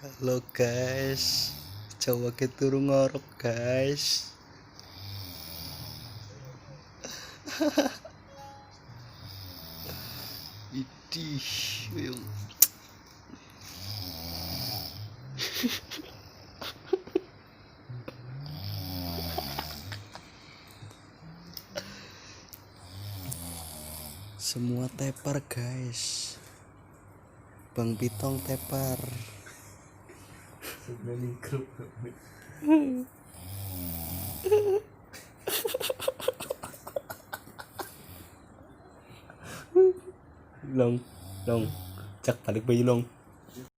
Halo guys, coba kita turun ngorok guys. Idih, yuk. Semua tepar guys. Bang Pitong tepar. Long, long, cak balik bayi long.